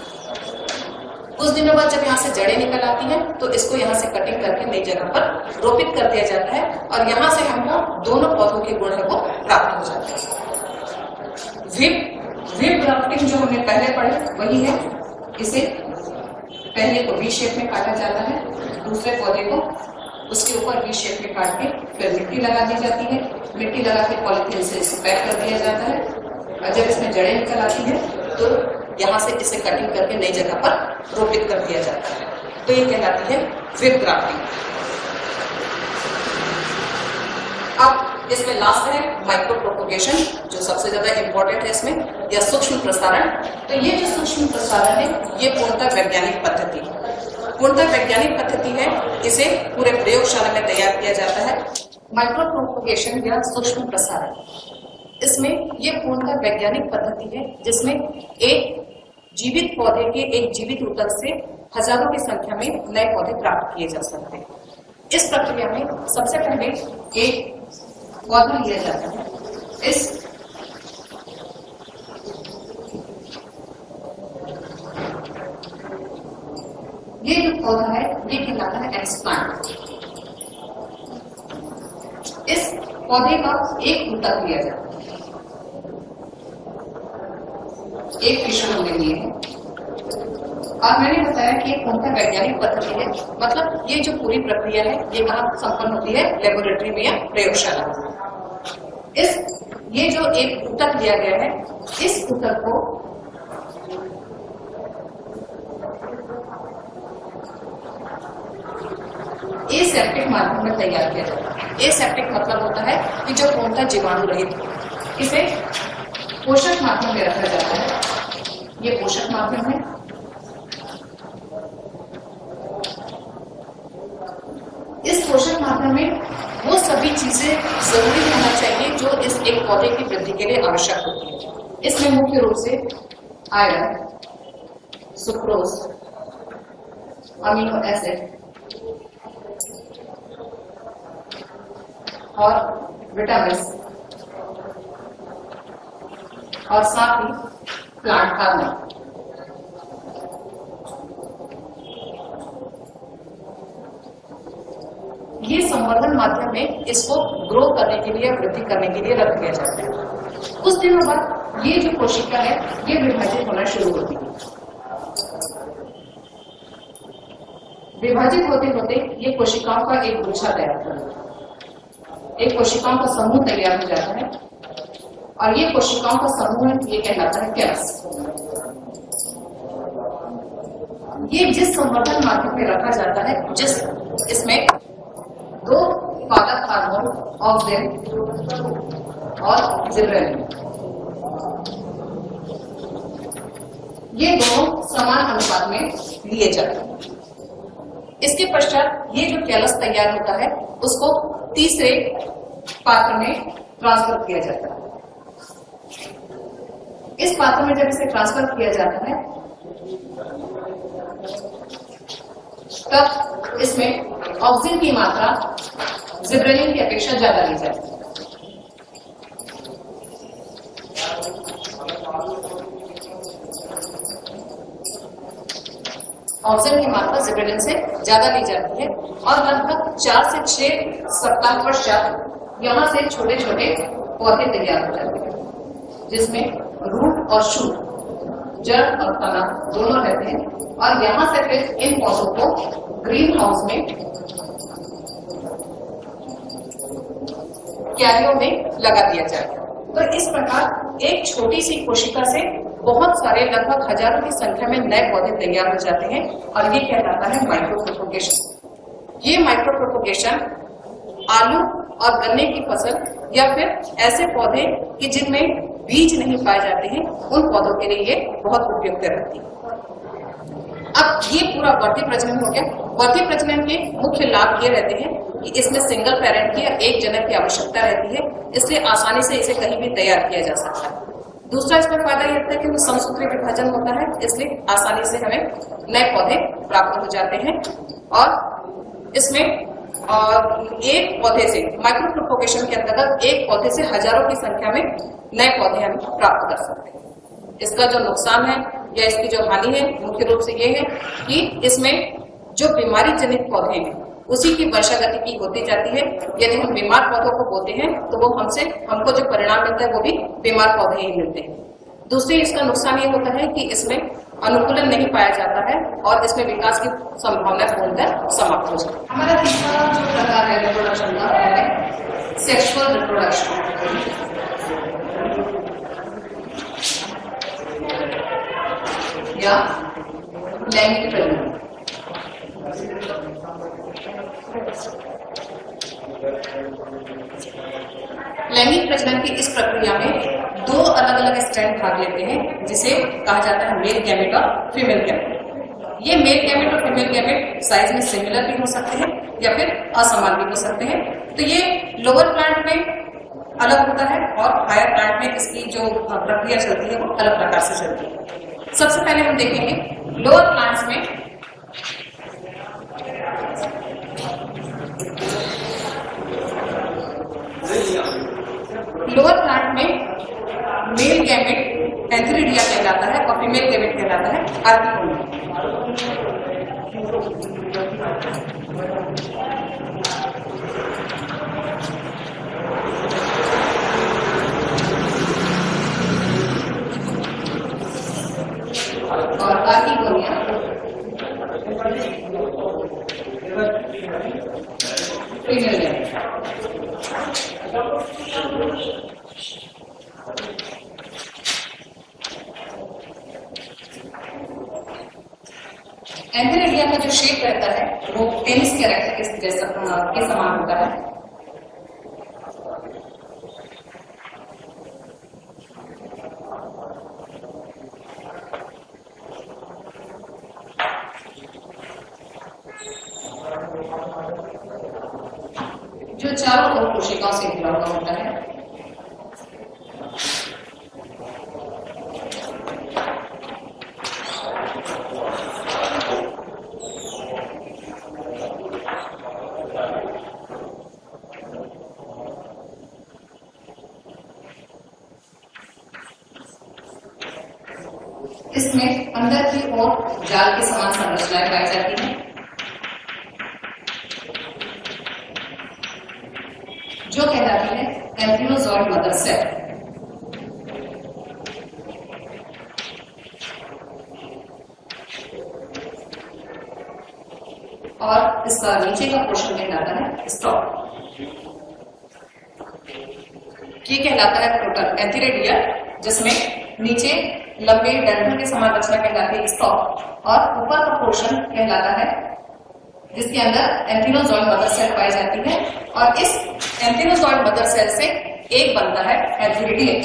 कुछ दिनों बाद जब यहाँ से जड़ें निकल आती हैं तो इसको यहाँ से कटिंग करके नई जगह पर रोपित कर दिया जाता है और यहाँ से हमको दोनों पौधों के गुण है वो प्राप्त हो जाते हैं। व्हीप ग्राफ्टिंग जो हमने पहले पढ़े वही है। इसे पहले को वी शेप में काटा जाता है, दूसरे पौधे को उसके ऊपर वी शेप में काट के फिर मिट्टी लगा दी जाती है। मिट्टी लगा के पॉलीथीन से इसे पैक कर दिया जाता है और जब इसमें जड़ें निकल आती है तो यहाँ से इसे कटिंग करके नई जगह पर रोपित कर दिया जाता है। तो ये कहलाती है व्हीप ग्राफ्टिंग। अब इसमें लास्ट है माइक्रो प्रोपोगेशन, जो सबसे ज्यादा इंपॉर्टेंट है इसमें, या सूक्ष्म प्रसारण। तो ये जो सूक्ष्म प्रसारण है ये पूर्णतः वैज्ञानिक पद्धति है। पूर्णतः वैज्ञानिक पद्धति है, इसे पूरे प्रयोगशाला में तैयार किया जाता है। माइक्रो प्रोपोगेशन या सूक्ष्म प्रसारण, इसमें ये पूर्णतः वैज्ञानिक पद्धति है जिसमें एक जीवित पौधे के एक जीवित ऊतक से हजारों की संख्या में नए पौधे प्राप्त किए जा सकते हैं। इस प्रक्रिया में सबसे पहले एक पौधा लिया जाता है। ये जो पौधा है ये कहलाता है एक्सप्लांट। इस पौधे का एक ऊतक लिया जाता है, एक टिश्यू हमने लिए है और मैंने बताया कि एक पूर्णतः वैज्ञानिक पद्धति है। मतलब ये जो पूरी प्रक्रिया है ये कहाँ संपन्न होती है? लेबोरेटरी में या प्रयोगशाला में। ये जो एक ऊतक दिया गया है, इस ऊतक को एसेप्टिक माध्यम में तैयार किया जाता है। एसेप्टिक मतलब होता है कि जो पूर्णतः जीवाणु रहित हो। इसे पोषक माध्यम में रखा जाता है। ये पोषक माध्यम है। इस पोषक माध्यम में वो सभी चीजें जरूरी होना चाहिए जो इस एक पौधे की वृद्धि के लिए आवश्यक होती है। इसमें मुख्य रूप से आयरन, सुक्रोज, अमीनो एसिड, और विटामिन और साथ ही प्लांट हार्मोन। ये संवर्धन माध्यम में इसको ग्रो करने के लिए, वृद्धि करने के लिए रख दिया जाता है। कुछ दिनों बाद ये जो कोशिका है ये विभाजित होना शुरू होती है। विभाजित होते होते ये कोशिकाओं का एक गुच्छा तैयार होता है, एक कोशिकाओं का समूह तैयार हो जाता है और ये कोशिकाओं का समूह ये कहलाता है कैलस। ये जिस संवर्धन माध्यम में रखा जाता है, जिस इसमें दो पादप हार्मोन ऑक्सिन और जिबरेलिन, ये दोनों समान अनुपात में लिए जाते हैं। इसके पश्चात ये जो कैलस तैयार होता है उसको तीसरे पात्र में ट्रांसफर किया जाता है। इस पात्र में जब इसे ट्रांसफर किया जाता है तब इसमें ऑक्सीजन की मात्रा जिब्रेलिन की अपेक्षा ज्यादा ली जाती है। ऑक्सीजन की मात्रा जिब्रेलिन से ज्यादा ली जाती है और लगभग 4 से 6 सप्ताह पश्चात यहाँ से छोटे छोटे पौधे तैयार हो जाते हैं, जिसमें रूट और शूट, जड़ और तना दोनों रहते हैं। और यहाँ से फिर इन पौधों को ग्रीन हाउस में क्यारियों में लगा दिया जाएगा। तो इस प्रकार एक छोटी सी कोशिका से बहुत सारे, लगभग हजारों की संख्या में नए पौधे तैयार हो जाते हैं और ये कहलाता है माइक्रो प्रोपोगेशन। ये माइक्रो प्रोपोगेशन आलू और गन्ने की फसल या फिर ऐसे पौधे कि जिनमें बीज नहीं पाए जाते हैं, उन पौधों के लिए ये बहुत उपयुक्त रहती है। अब ये पूरा बढ़ती प्रजनन हो गया। बढ़ती प्रजनन के मुख्य लाभ ये रहते हैं कि इसमें सिंगल पेरेंट की या एक जनक की आवश्यकता रहती है, इसलिए आसानी से इसे कहीं भी तैयार किया जा सकता है। दूसरा इसमें फायदा ये होता है कि समसूत्री विभाजन होता है, इसलिए आसानी से हमें नए पौधे प्राप्त हो जाते हैं। और इसमें एक पौधे से, माइक्रो प्रोपोगेशन के अंतर्गत एक पौधे से हजारों की संख्या में नए पौधे हम प्राप्त कर सकते हैं। इसका जो नुकसान है या इसकी जो हानि है मुख्य रूप से ये है कि इसमें जो बीमारी जनित पौधे हैं उसी की वर्षा गति की होती जाती है। यदि हम बीमार पौधों को बोते हैं तो वो हमको जो परिणाम मिलता है वो भी बीमार पौधे ही मिलते हैं। दूसरी इसका नुकसान ये होता है कि इसमें अनुकूलन नहीं पाया जाता है और इसमें विकास की संभावना पूर्णतः समाप्त हो जाती है। हमारा तीसरा जो प्रकार है रिप्रोडक्शन का है सेक्सुअल रिप्रोडक्शन या लैंगिक प्रजनन। लैंगिक प्रजनन की इस प्रक्रिया में दो अलग अलग स्ट्रैंड भाग लेते हैं, जिसे कहा जाता है मेल गैमेट और फीमेल गैमेट। ये मेल गैमेट और फीमेल गैमेट साइज में सिमिलर भी हो सकते हैं या फिर असमान भी हो सकते हैं। तो ये लोअर प्लांट में अलग होता है और हायर प्लांट में इसकी जो प्रक्रिया चलती है वो अलग प्रकार से चलती है। सबसे पहले हम देखेंगे लोअर प्लांट्स में मेल गैमेट एंथेरिडिया कहलाता है और फीमेल गैमेट कहलाता है आर्किकोनिया। और आर्किकोनिया फीमेल गैमेट। एंथेरिडिया का जो शेप रहता है वो टेनिस के रैकेट के समान होता है। जो चारों ओर कोशिकाओं से घिरा हुआ होता है। इसमें अंदर की ओर जाल के समान संरचनाएं पाई जाती हैं जो कहलाती है एम्ब्रियोजॉइड मदर सेल। और इसका नीचे का पोर्शन कहलाता है स्टॉक। ये कहलाता है टोटल एंथीरेडियल, जिसमें नीचे लंबे डंठल के समान रचना कहलाती है स्टॉक और ऊपर का पोर्शन कहलाता है जिसके अंदर एंथीरोजॉइड मदर सेल पाई जाती है। और इस एंथीरोजॉइड मदर सेल से एक बनता है एंथीरेडियल,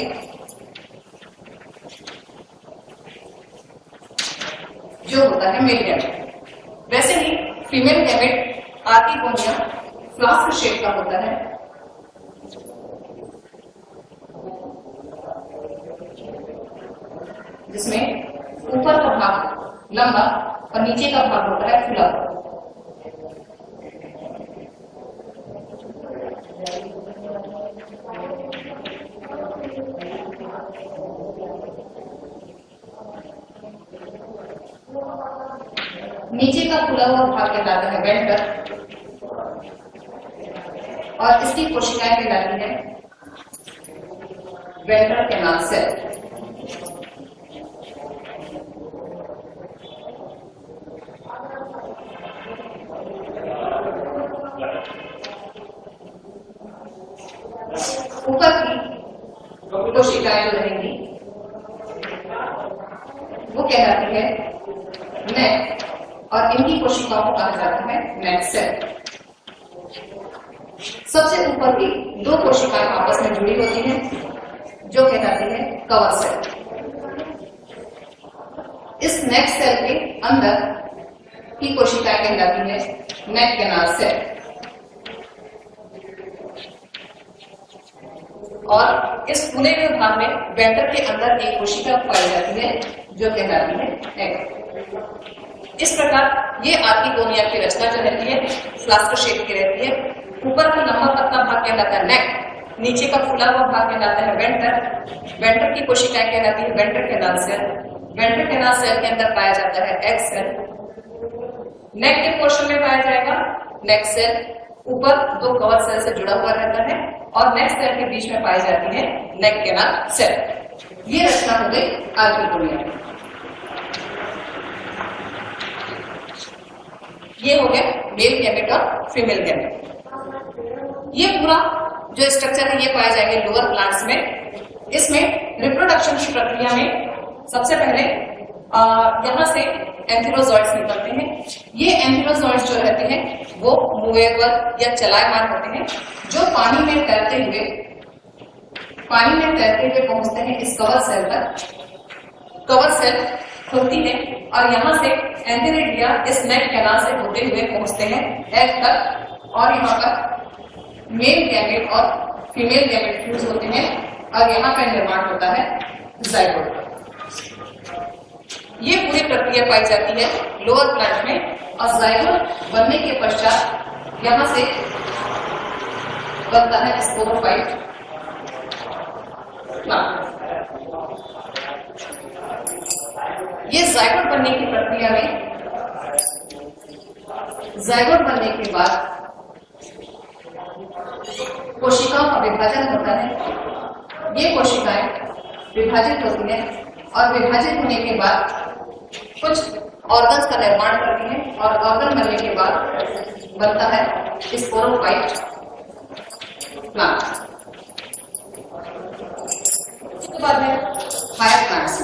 जो होता है मेल गैमेट। वैसे ही female gamete archegonia flask shape का होता है, जिसमें ऊपर का भाग लंबा और नीचे का भाग होता है फुला। नीचे का खुला हुआ भाग कहलाता है वेंटर और इसकी कोशिकाएं कहलाती है वेंट्रल कैनाल सेल। ऊपर की कोशिकाएं जो रहेंगी वो कहलाती है नेक और इनकी कोशिकाओं को कहा जाता है नेक सेल। सबसे ऊपर की दो कोशिकाएं आपस में जुड़ी होती हैं जो कहलाती है कवर सेल। इस नेक सेल के अंदर की कोशिकाएं कहलाती है नेक कैनाल सेल और इस पूरे भाग में वेंटर के अंदर एक कोशिका पाई जाती है जो कहलाती है नेक। इस प्रकार ये आर्किगोनिया की रचना जो रहती है फ्लास्क शेप की रहती है। ऊपर का लंबा पतला भाग कहलाता है नेक, नीचे का फुला हुआ भाग कहलाता है वेंटर। वेंटर की कोशिकाएं कहलाती है venter canal cell. Venter canal cell के अंदर पाया जाता है एग सेल। नेक के पोर्शन में पाया जाएगा नेक सेल, ऊपर दो कवर सेल से जुड़ा हुआ रहता है और नेक सेल के बीच में पाई जाती है नेक कैनाल सेल। ये रचना हो गई आर्किगोनिया। ये हो गया मेल गैमेट और फीमेल गैमेट। ये पूरा जो स्ट्रक्चर है ये पाए जाएंगे लोअर प्लांट्स में। इसमें रिप्रोडक्शन की प्रक्रिया में सबसे पहले यहाँ से एंथीरोजॉइड्स निकलते हैं। ये एंथीरोजॉइड्स जो रहते हैं वो मूवेबल या चलायमान होते हैं जो पानी में तैरते हुए पहुंचते हैं इस कवर सेल तक। कवर सेल खुलती है और यहाँ से एंथीरेडिया इस नेक कैनाल से होते हुए पहुंचते हैं एग तक और यहाँ पर मेल गैमेट और फीमेल गैमेट फ्यूज होते हैं और यहाँ पर निर्माण होता है जाइगोट। ये पूरी प्रक्रिया पाई जाती है लोअर प्लांट में और जाइगोट बनने के पश्चात यहाँ से बनता है स्पोरोफाइट प्लांट। ये जाइगोट बनने की प्रक्रिया में जाइगोट बनने के बाद कोशिकाओं का विभाजन होता है। ये कोशिकाएं विभाजित होती हैं और विभाजित होने के बाद कुछ ऑर्गन्स का निर्माण करती हैं और ऑर्गन बनने के बाद बनता है स्पोरोफाइट प्लांट। उसके बाद है हायर प्लांट्स।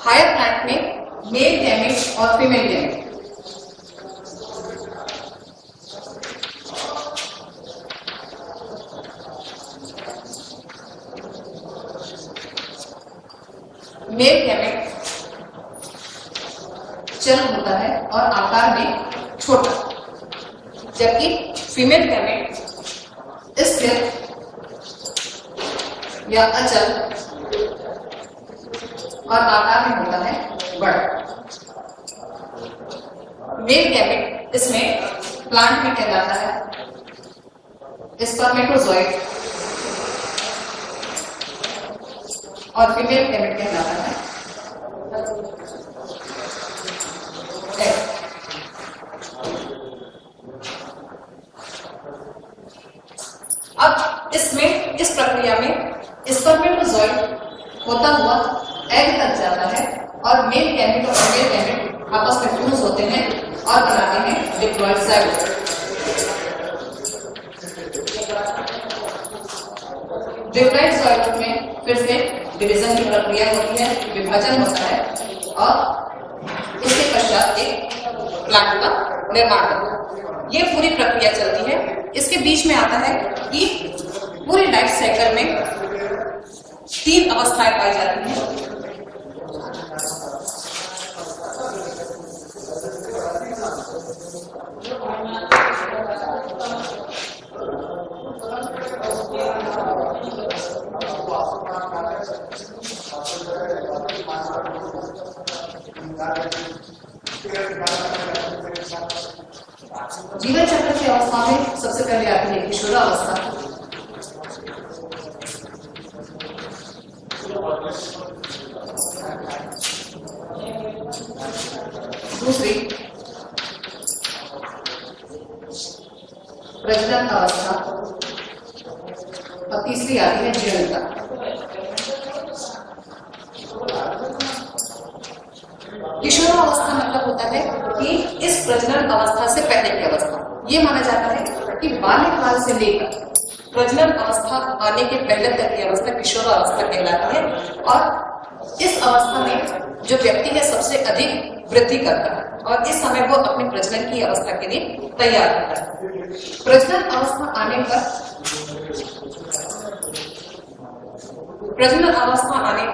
हायर प्लांट में मेल गैमेट और फीमेल गैमेट। मेल गैमेट चल होता है और आकार में छोटा, जबकि फीमेल गैमेट स्थिर या अचल और आकार में होता है बड़ा। मेल गैमेट इसमें प्लांट में कहलाता है स्पर्मेटोजोइड और फीमेल गैमेट कहलाता है एग। अब इसमें इस प्रक्रिया में स्पर्मेटोजोइड होता हुआ एग तक जाता है और मेल गैमेट और फीमेल गैमेट आपस में फ्यूज होते हैं और बनाते हैं डिप्लॉयड ज़ाइगोट। डिप्लॉयड ज़ाइगोट में फिर से डिवीजन की प्रक्रिया होती है, विभाजन होता है और उसके पश्चात एक प्लांट का निर्माण होता है। ये पूरी प्रक्रिया चलती है। इसके बीच में आता है कि पूरी लाइफ साइकिल में 3 अवस्थाएं पाई जाती हैं। जीवन चक्र की अवस्था में सबसे पहले आती है किशोरावस्था। दूसरी प्रजनन अवस्था और तीसरी आती है जीर्णता। किशोरावस्था मतलब होता है कि इस प्रजनन अवस्था से पहले की अवस्था। ये माना जाता है कि बाल्यकाल से लेकर प्रजनन अवस्था आने के पहले तक की अवस्था किशोरावस्था कहलाती है और इस अवस्था में जो व्यक्ति है सबसे अधिक वृद्धि करता है और इस समय वो अपने प्रजनन की अवस्था के लिए तैयार होता है। प्रजनन अवस्था आने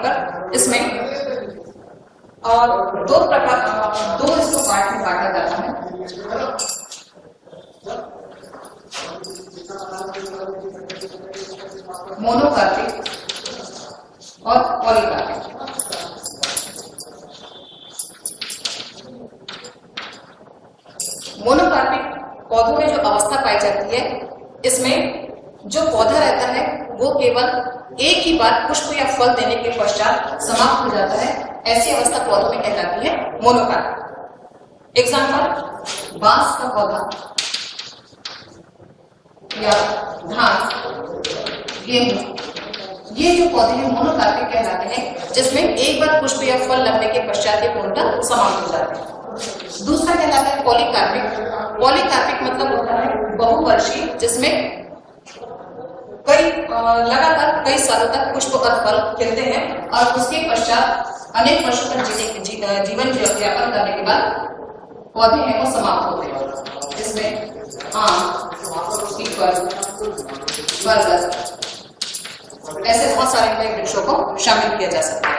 पर इसमें और दो इसको पार्ट में बांटा जाता है। मोनोकार्पिक और पॉलीकार्पिक। मोनोकार्पिक पौधों में जो अवस्था पाई जाती है, इसमें जो पौधा रहता है वो केवल एक ही बार पुष्प या फल देने के पश्चात समाप्त हो जाता है। ऐसी अवस्था पौधों में कहलाती है मोनोकार्पिक। एग्जाम्पल, बांस का पौधा या धान, गेहूं, ये जो पौधे हैं मोनोकार्पिक कहलाते हैं, जिसमें एक बार पुष्प या फल लगने के पश्चात ये पूर्णतः समाप्त हो जाते हैं। दूसरा कहलाता है पॉलीकार्पिक। पॉलीकार्पिक मतलब होता है बहुवर्षीय, जिसमें लगातार कई सालों तक पुष्प और फल खिलते हैं और उसके पश्चात अनेक वर्षों तक जीवन यापन करने के बाद पौधे हैं वो समाप्त होते हैं। जिसमें आम, पीपल, बरगद, ऐसे बहुत सारे नए वृक्षों को शामिल किया जा सकता है।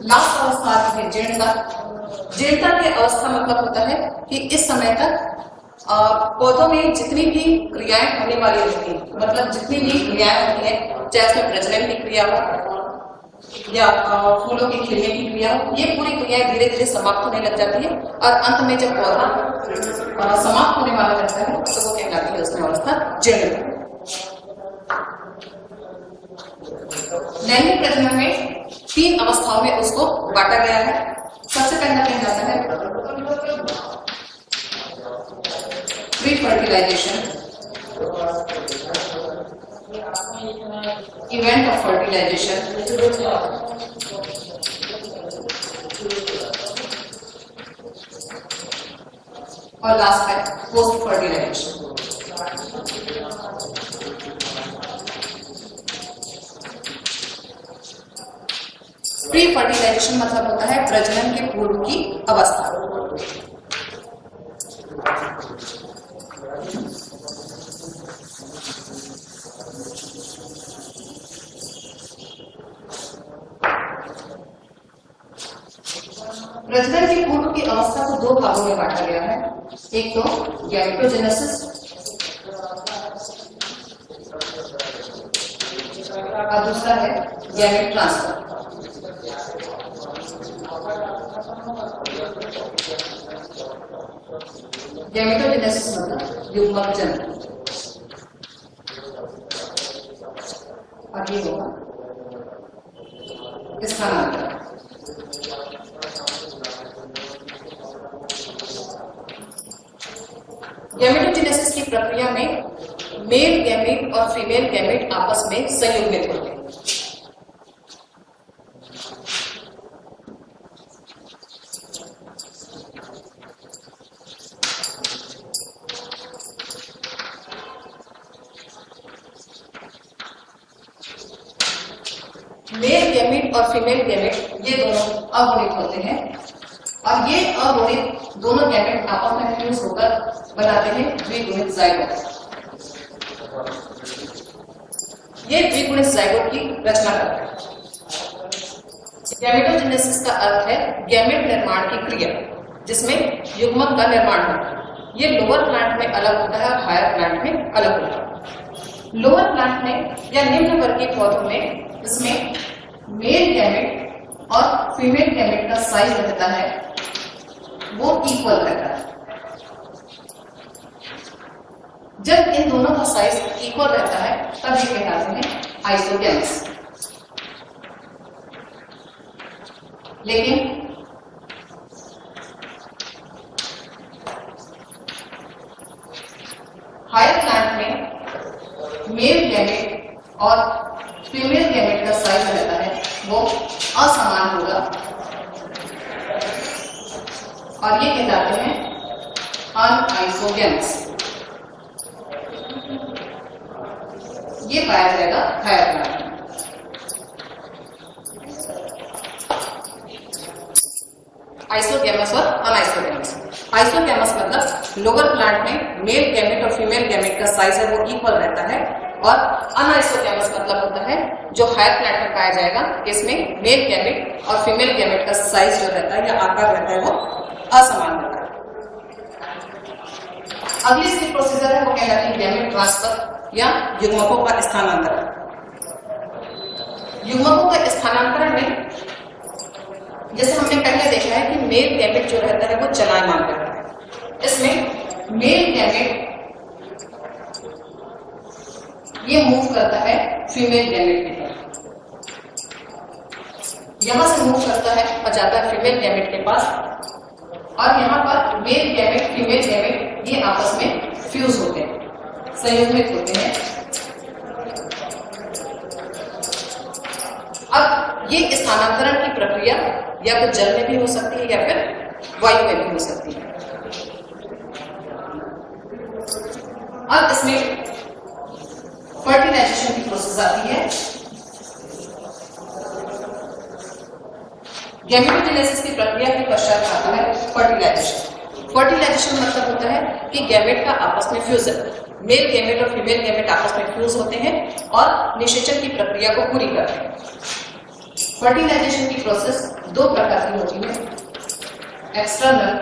लास्ट अवस्था आती है जीर्णता। जीर्णता की अवस्था मतलब होता है कि इस समय तक पौधों में जितनी भी क्रियाएं होने वाली होती है, मतलब जितनी भी क्रियाएं होती है, चाहे उसमें प्रजनन की क्रिया हो या फूलों की खिलने की क्रिया हो, ये पूरी क्रियाएं धीरे धीरे समाप्त होने लग जाती है और अंत में जब पौधा समाप्त होने वाला रहता है तो वो कहलाती है उसमें अवस्था जीर्णता। लैंगिक प्रजनन में 3 अवस्थाओं में उसको बांटा गया है। सबसे पहला कहलाता है pre fertilization, event of fertilization, और लास्ट है पोस्ट फर्टिलाइजेशन। प्री फर्टिलाइजेशन मतलब होता है प्रजनन के पूर्व की अवस्था। प्रजनन के पूर्व की अवस्था को 2 भागों में बांटा गया है। एक तो गैमेटोजेनेसिस और दूसरा है गैमेट ट्रांसफर। गैमेटोजेनेसिस मतलब युग्मक जन्म, और ये होगा स्थानांतरण। गैमेटोजेनेसिस की प्रक्रिया में मेल गैमेट और फीमेल गैमेट आपस में संयुग्मित होते हैं। मेल गैमेट और फीमेल गैमेट ये दोनों अगुणित होते हैं, और ये अगुणित दोनों गैमेट आपस में फ्यूज होकर बनाते हैं द्विगुणित जाइगोट। ये द्विगुणित जाइगोट की रचना करते हैं। गैमेटोजेनेसिस का अर्थ है गैमेट निर्माण की क्रिया, जिसमें युग्मक का निर्माण होता है। ये लोअर प्लांट में अलग होता है और हायर प्लांट में अलग होता है। लोअर प्लांट में या निम्न वर्गीय पौधों में इसमें मेल गैमेट और फीमेल गैमेट का साइज रहता है वो इक्वल रहता है। जब इन दोनों का साइज इक्वल रहता है तब ये कहलाते हैं आइसोगैमस। लेकिन हायर प्लांट में मेल गैमेट और फीमेल गैमेट का साइज रहता है वो असमान होगा, और ये कहलाते हैं अनआइसोगैमस। ये पाया जाएगा हायर प्लांट में। आइसोगैमस और अनआइसोगैमस। आइसोगैमस मतलब लोअर प्लांट में मेल गैमेट और फीमेल गैमेट का साइज है वो इक्वल रहता है, और अनआइसोगैमस मतलब होता है जो हायर प्लांट में पाया जाएगा, इसमें मेल गैमेट और फीमेल गैमेट का साइज जो रहता है या आकार रहता है वो असमान रहता है। अगली इसकी प्रोसीजर है वो कहलाती है गैमेट ट्रांसफर या युग्मकों का स्थानांतरण। युग्मकों का स्थानांतरण में जैसे हमने पहले देखा है कि मेल गैमेट जो रहता है वो चलायमान रहता है। इसमें मेल गैमेट ये मूव करता है फीमेल गैमेट की तरफ, यहां से मूव करता है और जाता है फीमेल गैमेट के पास, और यहाँ पर मेल गैमेट फीमेल गैमेट ये आपस में फ्यूज होते हैं, संयुग्मित होते हैं। अब ये स्थानांतरण की प्रक्रिया या तो जल में भी हो सकती है या फिर वायु में भी हो सकती है। अब इसमें फर्टिलाइजेशन की प्रोसेस आती है। गैमेटोजेनेसिस की प्रक्रिया के पश्चात आता है फर्टिलाइजेशन। फर्टिलाइजेशन मतलब होता है कि गैमेट का आपस में फ्यूजन, मेल गैमेट और फीमेल गैमेट आपस में फ्यूज होते हैं और निषेचन की प्रक्रिया को पूरी करते हैं। फर्टिलाइजेशन की प्रोसेस दो प्रकार की होती है, एक्सटर्नल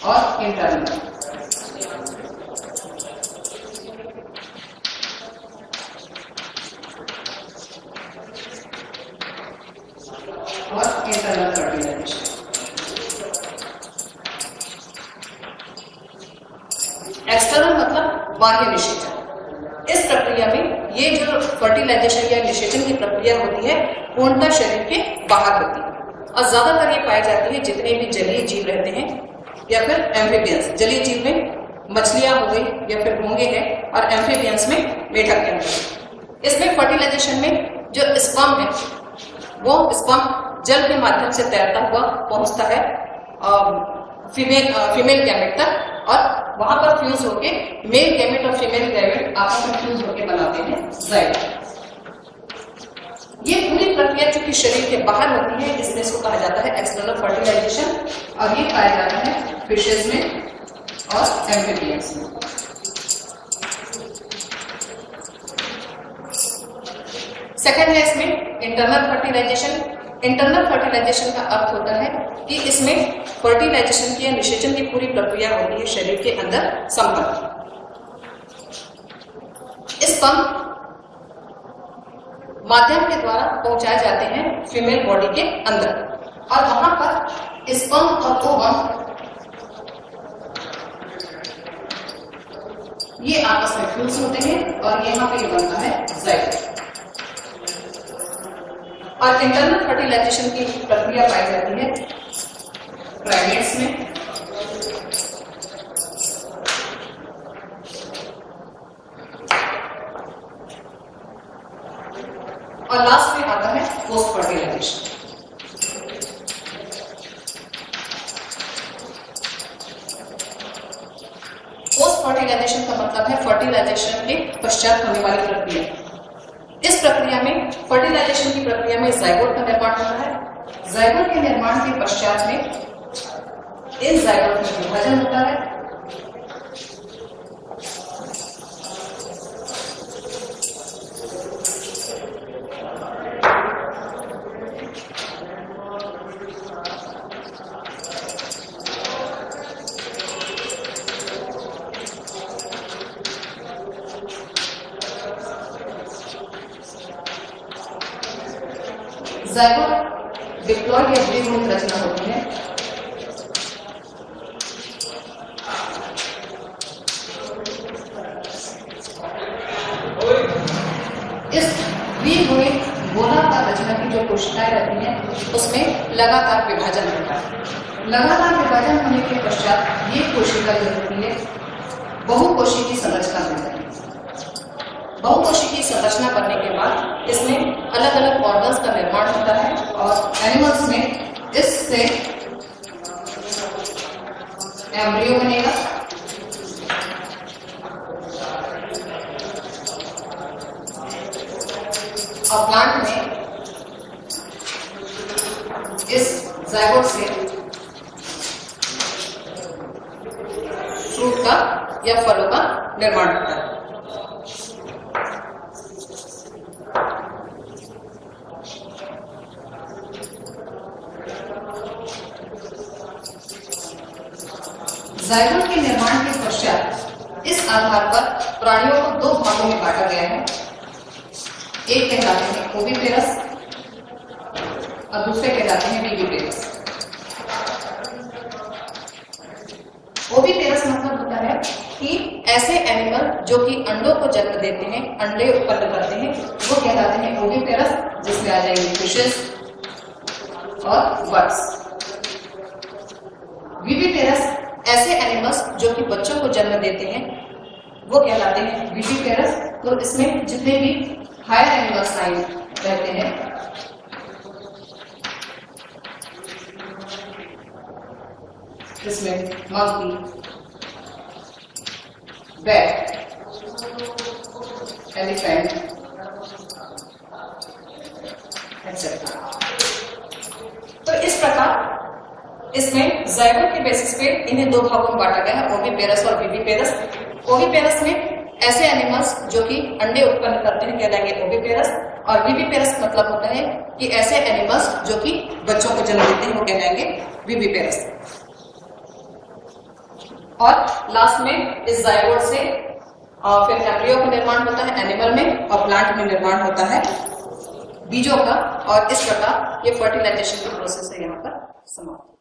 और इंटरनल। और इंटरनल फर्टिलाइजेशन। एक्सटर्नल मतलब बाह्य निषेचन। इस प्रक्रिया में ये जो फर्टिलाइजेशन या निषेचन की प्रक्रिया होती है पूर्णतः शरीर के बाहर होती है, और ज्यादातर ये पाई जाती है जितने भी जलीय जीव रहते हैं या फिर एम्फीबियंस। जलीय जीव में मछलियां हो गई या फिर घोंगे हैं, और एम्फीबियंस में मेढक के अंदर। इसमें फर्टिलाइजेशन में जो स्पर्म है वो स्पर्म जल के माध्यम से तैरता हुआ पहुंचता है फीमेल गैमेट तक, और वहां पर फ्यूज होके मेल गैमेट और फीमेल गैमेट आपस में फ्यूज होके बनाते हैं जाइगोट। ये पूरी प्रक्रिया चूंकि शरीर के बाहर होती है इसलिए इसको कहा जाता है एक्सटर्नल फर्टिलाइजेशन, और ये पाया जाता है फिशेज में और एम्फीबियंस में। सेकेंड है इसमें इंटरनल फर्टिलाइजेशन। इंटरनल फर्टिलाइजेशन का अर्थ होता है कि इसमें फर्टिलाइजेशन की या निषेचन की पूरी प्रक्रिया होती है शरीर के अंदर संपन्न। स्पर्म माध्यम के द्वारा पहुंचाए जाते हैं फीमेल बॉडी के अंदर, और वहां पर स्पर्म और ओवम ये आपस में फ्यूज होते हैं और यहाँ पे ये बनता है जाइगोट। और इंटरनल फर्टिलाइजेशन की प्रक्रिया पाई जाती है प्राइमेट्स में। और लास्ट में आता है पोस्ट फर्टिलाइजेशन। पोस्ट फर्टिलाइजेशन का मतलब है फर्टिलाइजेशन के पश्चात होने वाली प्रक्रिया। इस प्रक्रिया में, फर्टिलाइजेशन की प्रक्रिया में जाइगोट का निर्माण होता है। जाइगोट के निर्माण के पश्चात में इस जाइगोट में विभाजन होता है। जाइगोट डिप्लॉइड या द्विगुणित रचना होती है। इस द्विगुणित गोलाकार रचना की जो कोशिकाएं रहती हैं उसमें लगातार विभाजन होता है। लगातार विभाजन होने के पश्चात ये कोशिका जो होती है बहुकोशिकीय संरचना बनती है। बहुकोशिकीय संरचना बनने के बाद इसमें अलग अलग ऑर्गन्स का निर्माण होता है और एनिमल्स में इससे एम्ब्रियो बनेगा। और प्लांट में इस जाइगोट से फ्रूट का या फलों का निर्माण होता है। जाइगोट के निर्माण के पश्चात इस आधार पर प्राणियों को दो भागों में बांटा गया है। एक कहलाते हैं ओविपेरस और दूसरे कहलाते हैं विविपेरस। ओविपेरस मतलब होता है कि ऐसे एनिमल जो कि अंडों को जन्म देते हैं, अंडे उत्पन्न करते हैं, वो कहलाते हैं ओविपेरस, जिसमें आ जाएंगे फिशेस और बर्ड्स। विविपेरस ऐसे एनिमल्स जो कि बच्चों को जन्म देते हैं वो कहलाते हैं विविपेरस। तो इसमें जितने भी हायर एनिमल्स रहते हैं इसमें मंकी, बैट, एलिफेंट एक्सेट्रा। तो इस प्रकार इसमें जाइगोट के बेसिस पे इन्हें दो भागों में बांटा गया है, ओविपेरस और विविपेरस। ओविपेरस में ऐसे एनिमल्स जो कि अंडे उत्पन्न करते हैं कहलाएंगे ओविपेरस, और विविपेरस मतलब होता है कि ऐसे एनिमल्स जो कि बच्चों को जन्म देते हैं वो कहलाएंगे विविपेरस। और लास्ट में इस जाइगोट से फिर एम्ब्रियो का निर्माण होता है एनिमल में, और प्लांट में निर्माण होता है बीजों का। और इस प्रकार ये फर्टिलाइजेशन का प्रोसेस है यहाँ पर समाप्त।